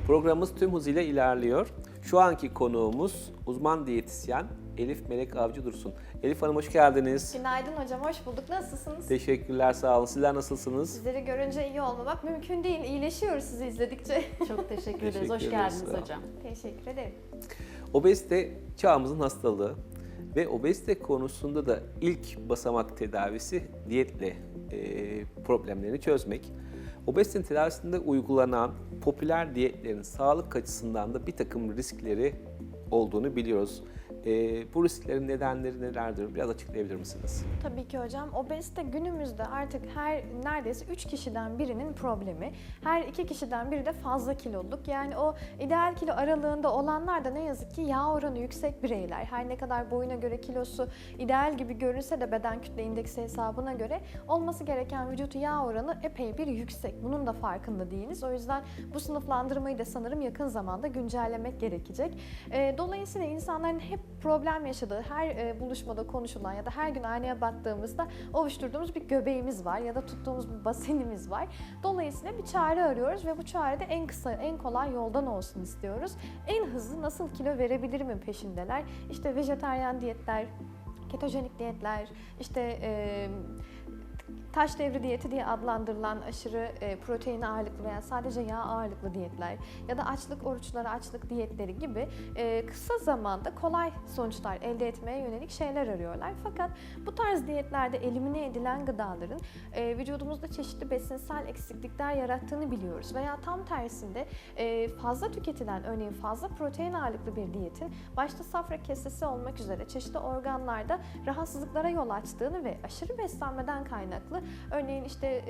Programımız tüm hızıyla ilerliyor. Şu anki konuğumuz uzman diyetisyen Elif Melek Avcı Dursun. Elif Hanım hoş geldiniz. Günaydın hocam, hoş bulduk. Nasılsınız? Teşekkürler, sağ olun. Sizler nasılsınız? Sizleri görünce iyi olmamak mümkün değil. İyileşiyoruz sizi izledikçe. Çok teşekkür ederiz. Teşekkür Hoş ederiz, geldiniz sağ olun. hocam. Teşekkür ederim. Obezite çağımızın hastalığı ve obezite konusunda da ilk basamak tedavisi diyetle problemlerini çözmek. Obezitenin tedavisinde uygulanan popüler diyetlerin sağlık açısından da bir takım riskleri olduğunu biliyoruz. Bu risklerin nedenleri nelerdir? Biraz açıklayabilir misiniz? Tabii ki hocam. Obezite günümüzde artık neredeyse 3 kişiden birinin problemi. Her 2 kişiden biri de fazla kiloluk. Yani o ideal kilo aralığında olanlar da ne yazık ki yağ oranı yüksek bireyler. Her ne kadar boyuna göre kilosu ideal gibi görünse de beden kütle indeksi hesabına göre olması gereken vücut yağ oranı epey bir yüksek. Bunun da farkında değiliz. O yüzden bu sınıflandırmayı da sanırım yakın zamanda güncellemek gerekecek. Dolayısıyla insanların hep problem yaşadığı, her buluşmada konuşulan ya da her gün aynaya baktığımızda oluşturduğumuz bir göbeğimiz var ya da tuttuğumuz bir basenimiz var. Dolayısıyla bir çare arıyoruz ve bu çare de en kısa, en kolay yoldan olsun istiyoruz. En hızlı nasıl kilo verebilirim peşindeler. İşte vejetaryen diyetler, ketojenik diyetler, işte taş devri diyeti diye adlandırılan aşırı protein ağırlıklı veya sadece yağ ağırlıklı diyetler ya da açlık oruçları, açlık diyetleri gibi kısa zamanda kolay sonuçlar elde etmeye yönelik şeyler arıyorlar. Fakat bu tarz diyetlerde elimine edilen gıdaların vücudumuzda çeşitli besinsel eksiklikler yarattığını biliyoruz. Veya tam tersinde fazla tüketilen, örneğin fazla protein ağırlıklı bir diyetin başta safra kesesi olmak üzere çeşitli organlarda rahatsızlıklara yol açtığını ve aşırı beslenmeden kaynaklı örneğin işte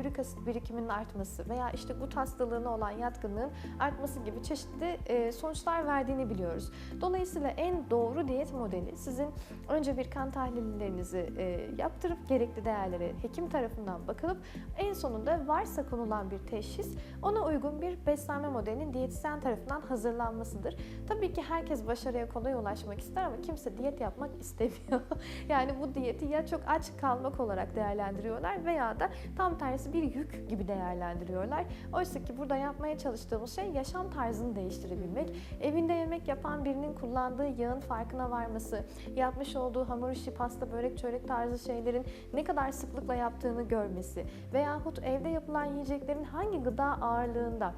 ürik asit birikiminin artması veya işte gut hastalığına olan yatkınlığın artması gibi çeşitli sonuçlar verdiğini biliyoruz. Dolayısıyla en doğru diyet modeli sizin önce bir kan tahlillerinizi yaptırıp gerekli değerlere hekim tarafından bakılıp en sonunda varsa konulan bir teşhis ona uygun bir beslenme modelinin diyetisyen tarafından hazırlanmasıdır. Tabii ki herkes başarıya kolay ulaşmak ister ama kimse diyet yapmak istemiyor. Yani bu diyeti ya çok aç kalmak olarak değerlendiriyorlar veya da tam tersi bir yük gibi değerlendiriyorlar. Oysa ki burada yapmaya çalıştığımız şey yaşam tarzını değiştirebilmek. Evinde yemek yapan birinin kullandığı yağın farkına varması, yapmış olduğu hamur işi, pasta, börek, çörek tarzı şeylerin ne kadar sıklıkla yaptığını görmesi veyahut evde yapılan yiyeceklerin hangi gıda ağırlığında,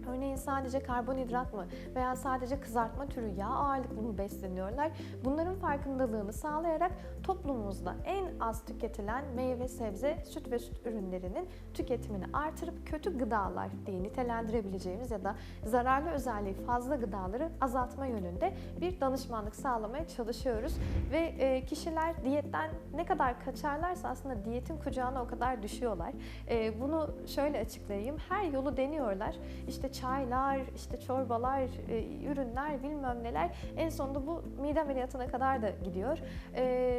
örneğin sadece karbonhidrat mı veya sadece kızartma türü yağ ağırlıklı mı besleniyorlar? Bunların farkındalığını sağlayarak toplumumuzda en az tüketilen meyve, sebze, süt ve süt ürünlerinin tüketimini artırıp kötü gıdalar diye nitelendirebileceğimiz ya da zararlı özelliği fazla gıdaları azaltma yönünde bir danışmanlık sağlamaya çalışıyoruz. Ve kişiler diyetten ne kadar kaçarlarsa aslında diyetin kucağına o kadar düşüyorlar. Bunu şöyle açıklayayım. Her yolu deniyorlar. İşte çaylar, işte çorbalar, ürünler, bilmem neler. En sonunda bu mide ameliyatına kadar da gidiyor.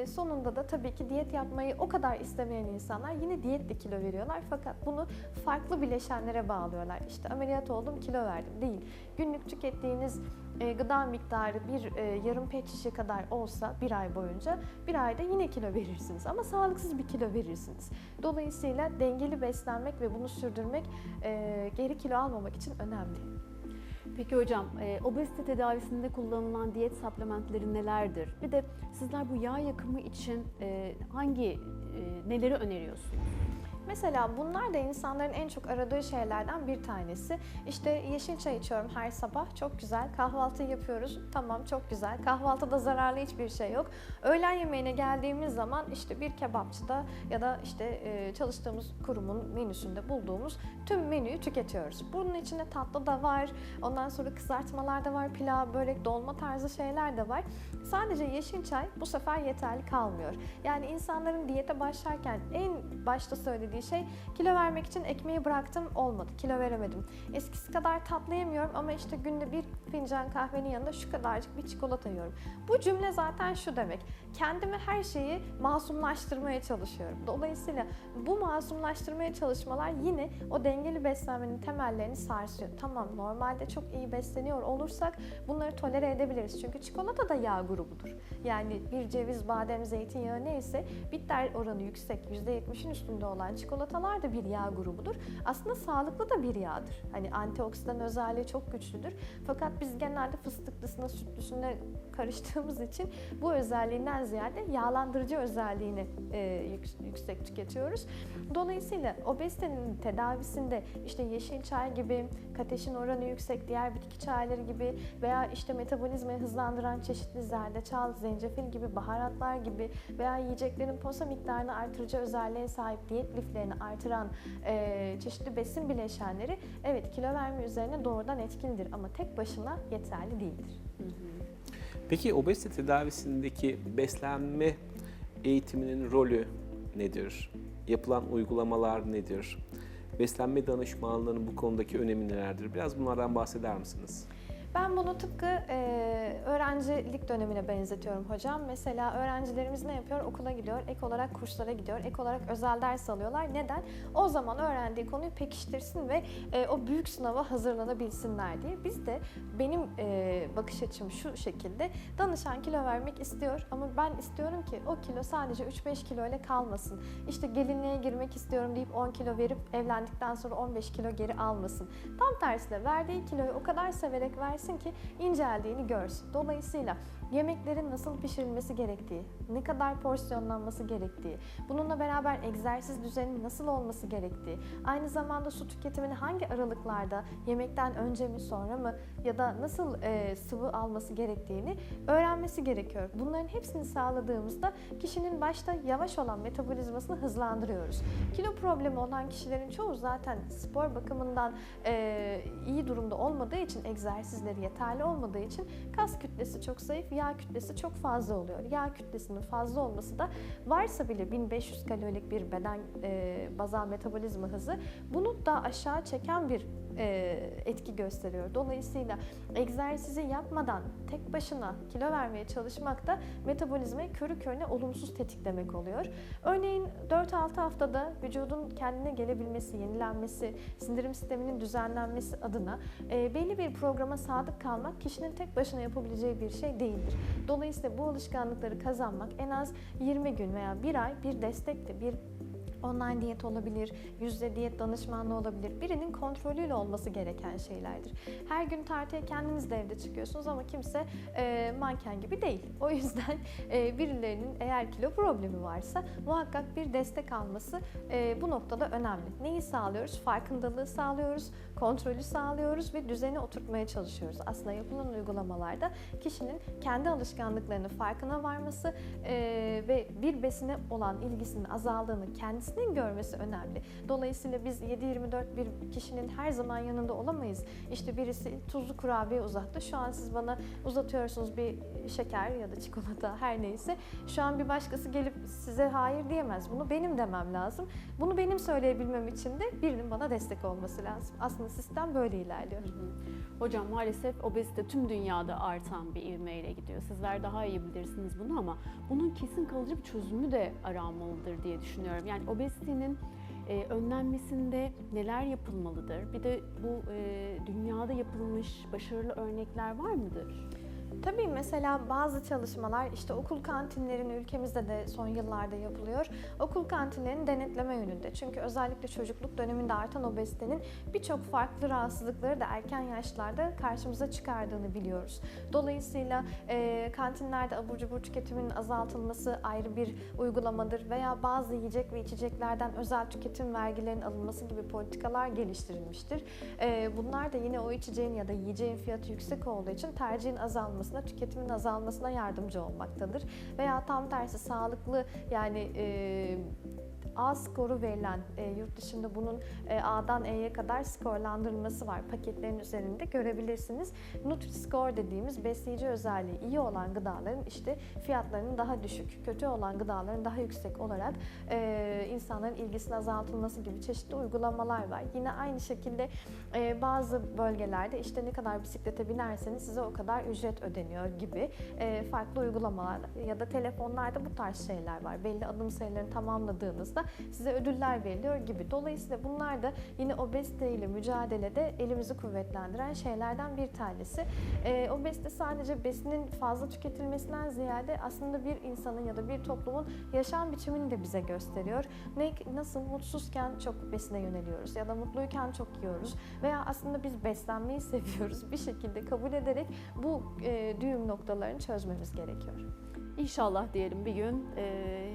Sonunda da tabii ki diyet yapmayı o kadar istemeyen insanlar yine diyetle kilo veriyorlar. Fakat bunu farklı bileşenlere bağlıyorlar. İşte ameliyat oldum, kilo verdim. Değil. Günlük tükettiğiniz gıda miktarı bir yarım pet şişe kadar olsa bir ay boyunca bir ayda yine kilo verirsiniz ama sağlıksız bir kilo verirsiniz. Dolayısıyla dengeli beslenmek ve bunu sürdürmek geri kilo almamak için önemli. Peki hocam, obezite tedavisinde kullanılan diyet supplementleri nelerdir? Bir de sizler bu yağ yakımı için neleri öneriyorsunuz? Mesela bunlar da insanların en çok aradığı şeylerden bir tanesi. İşte yeşil çay içiyorum her sabah, çok güzel. Kahvaltı yapıyoruz, tamam çok güzel. Kahvaltıda zararlı hiçbir şey yok. Öğlen yemeğine geldiğimiz zaman işte bir kebapçıda ya da işte çalıştığımız kurumun menüsünde bulduğumuz tüm menüyü tüketiyoruz. Bunun içinde tatlı da var, ondan sonra kızartmalar da var, pilav, börek, dolma tarzı şeyler de var. Sadece yeşil çay bu sefer yeterli kalmıyor. Yani insanların diyete başlarken en başta söylediği şey kilo vermek için ekmeği bıraktım, olmadı, kilo veremedim. Eskisi kadar tatlı yemiyorum ama işte günde bir fincan kahvenin yanında şu kadarcık bir çikolata yiyorum. Bu cümle zaten şu demek: kendime her şeyi masumlaştırmaya çalışıyorum. Dolayısıyla bu masumlaştırmaya çalışmalar yine o dengeli beslenmenin temellerini sarsıyor. Tamam, normalde çok iyi besleniyor olursak bunları tolere edebiliriz. Çünkü çikolata da yağ grubudur. Yani bir ceviz, badem, zeytinyağı neyse bitter oranı yüksek, %70'in üstünde olan çikolata çikolatalar da bir yağ grubudur. Aslında sağlıklı da bir yağdır. Hani antioksidan özelliği çok güçlüdür. Fakat biz genelde fıstıklısına, sütlüsüne karıştığımız için bu özelliğinden ziyade yağlandırıcı özelliğini yüksek tüketiyoruz. Dolayısıyla obezitenin tedavisinde işte yeşil çay gibi, kateşin oranı yüksek diğer bitki çayları gibi veya işte metabolizmayı hızlandıran çeşitli zerdeçal, zencefil gibi baharatlar gibi veya yiyeceklerin posa miktarını artırıcı özelliğe sahip diyet liflerini artıran çeşitli besin bileşenleri evet kilo verme üzerine doğrudan etkilidir ama tek başına yeterli değildir. Peki obezite tedavisindeki beslenme eğitiminin rolü nedir? Yapılan uygulamalar nedir? Beslenme danışmanlığının bu konudaki önemi nelerdir? Biraz bunlardan bahseder misiniz? Ben bunu tıpkı öğrencilik dönemine benzetiyorum hocam. Mesela öğrencilerimiz ne yapıyor? Okula gidiyor, ek olarak kurslara gidiyor, ek olarak özel ders alıyorlar. Neden? O zaman öğrendiği konuyu pekiştirsin ve o büyük sınava hazırlanabilsinler diye. Biz de benim bakış açım şu şekilde. Danışan kilo vermek istiyor ama ben istiyorum ki o kilo sadece 3-5 kilo ile kalmasın. İşte gelinliğe girmek istiyorum deyip 10 kilo verip evlendikten sonra 15 kilo geri almasın. Tam tersine verdiği kiloyu o kadar severek versin ki inceldiğini görsün. Dolayısıyla yemeklerin nasıl pişirilmesi gerektiği, ne kadar porsiyonlanması gerektiği, bununla beraber egzersiz düzeninin nasıl olması gerektiği, aynı zamanda su tüketimini hangi aralıklarda, yemekten önce mi sonra mı ya da nasıl sıvı alması gerektiğini öğrenmesi gerekiyor. Bunların hepsini sağladığımızda kişinin başta yavaş olan metabolizmasını hızlandırıyoruz. Kilo problemi olan kişilerin çoğu zaten spor bakımından iyi durumda olmadığı için, egzersizleri yeterli olmadığı için kas kütlesi çok zayıf, yağ kütlesi çok fazla oluyor. Yağ kütlesinin fazla olması da varsa bile 1500 kalorilik bir beden bazal metabolizma hızı bunu da aşağı çeken bir etki gösteriyor. Dolayısıyla egzersizi yapmadan tek başına kilo vermeye çalışmak da metabolizmayı körü körüne olumsuz tetiklemek oluyor. Örneğin 4-6 haftada vücudun kendine gelebilmesi, yenilenmesi, sindirim sisteminin düzenlenmesi adına belli bir programa sadık kalmak kişinin tek başına yapabileceği bir şey değildir. Dolayısıyla bu alışkanlıkları kazanmak en az 20 gün veya bir ay bir destekle, bir online diyet olabilir, yüzde diyet danışmanlığı olabilir. Birinin kontrolüyle olması gereken şeylerdir. Her gün tartıya kendiniz de evde çıkıyorsunuz ama kimse manken gibi değil. O yüzden birilerinin eğer kilo problemi varsa muhakkak bir destek alması bu noktada önemli. Neyi sağlıyoruz? Farkındalığı sağlıyoruz, kontrolü sağlıyoruz ve düzeni oturtmaya çalışıyoruz. Aslında yapılan uygulamalarda kişinin kendi alışkanlıklarının farkına varması ve bir besine olan ilgisinin azaldığını kendisinin görmesi önemli. Dolayısıyla biz 7/24 bir kişinin her zaman yanında olamayız. İşte birisi tuzlu kurabiye uzattı. Şu an siz bana uzatıyorsunuz bir şeker ya da çikolata her neyse. Şu an bir başkası gelip size hayır diyemez. Bunu benim demem lazım. Bunu benim söyleyebilmem için de birinin bana destek olması lazım. Aslında sistem böyle ilerliyor. Hocam maalesef obezite tüm dünyada artan bir ivmeyle gidiyor. Sizler daha iyi bilirsiniz bunu ama bunun kesin kalıcı bir çözümü de aranmalıdır diye düşünüyorum. Yani obezitenin önlenmesinde neler yapılmalıdır? Bir de bu dünyada yapılmış başarılı örnekler var mıdır? Tabii mesela bazı çalışmalar işte okul kantinlerinin ülkemizde de son yıllarda yapılıyor. Okul kantinlerini denetleme yönünde. Çünkü özellikle çocukluk döneminde artan obezitenin birçok farklı rahatsızlıkları da erken yaşlarda karşımıza çıkardığını biliyoruz. Dolayısıyla kantinlerde abur cubur tüketiminin azaltılması ayrı bir uygulamadır veya bazı yiyecek ve içeceklerden özel tüketim vergilerinin alınması gibi politikalar geliştirilmiştir. Bunlar da yine o içeceğin ya da yiyeceğin fiyatı yüksek olduğu için tercihin azalması, tüketimin azalmasına yardımcı olmaktadır. Veya tam tersi sağlıklı yani A skoru verilen, yurt dışında bunun A'dan E'ye kadar skorlandırılması var. Paketlerin üzerinde görebilirsiniz. Nutri-Score dediğimiz besleyici özelliği iyi olan gıdaların işte fiyatlarının daha düşük, kötü olan gıdaların daha yüksek olarak insanların ilgisinin azaltılması gibi çeşitli uygulamalar var. Yine aynı şekilde bazı bölgelerde işte ne kadar bisiklete binerseniz size o kadar ücret ödeniyor gibi farklı uygulamalar ya da telefonlarda bu tarz şeyler var. Belli adım sayılarını tamamladığınızda size ödüller veriliyor gibi. Dolayısıyla bunlar da yine obezite ile mücadelede elimizi kuvvetlendiren şeylerden bir tanesi. Obezite sadece besinin fazla tüketilmesinden ziyade aslında bir insanın ya da bir toplumun yaşam biçimini de bize gösteriyor. Nasıl mutsuzken çok besine yöneliyoruz ya da mutluyken çok yiyoruz veya aslında biz beslenmeyi seviyoruz. Bir şekilde kabul ederek bu düğüm noktalarını çözmemiz gerekiyor. İnşallah diyelim bir gün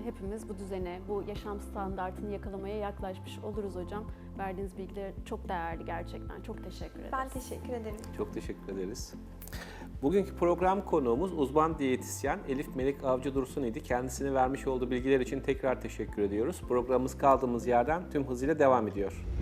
hepimiz bu düzene, bu yaşam standartını yakalamaya yaklaşmış oluruz hocam. Verdiğiniz bilgiler çok değerli gerçekten. Çok teşekkür ederiz. Ben teşekkür ederim. Çok teşekkür ederiz. Bugünkü program konuğumuz uzman diyetisyen Elif Melek Avcı Dursun idi. Kendisine vermiş olduğu bilgiler için tekrar teşekkür ediyoruz. Programımız kaldığımız yerden tüm hızıyla devam ediyor.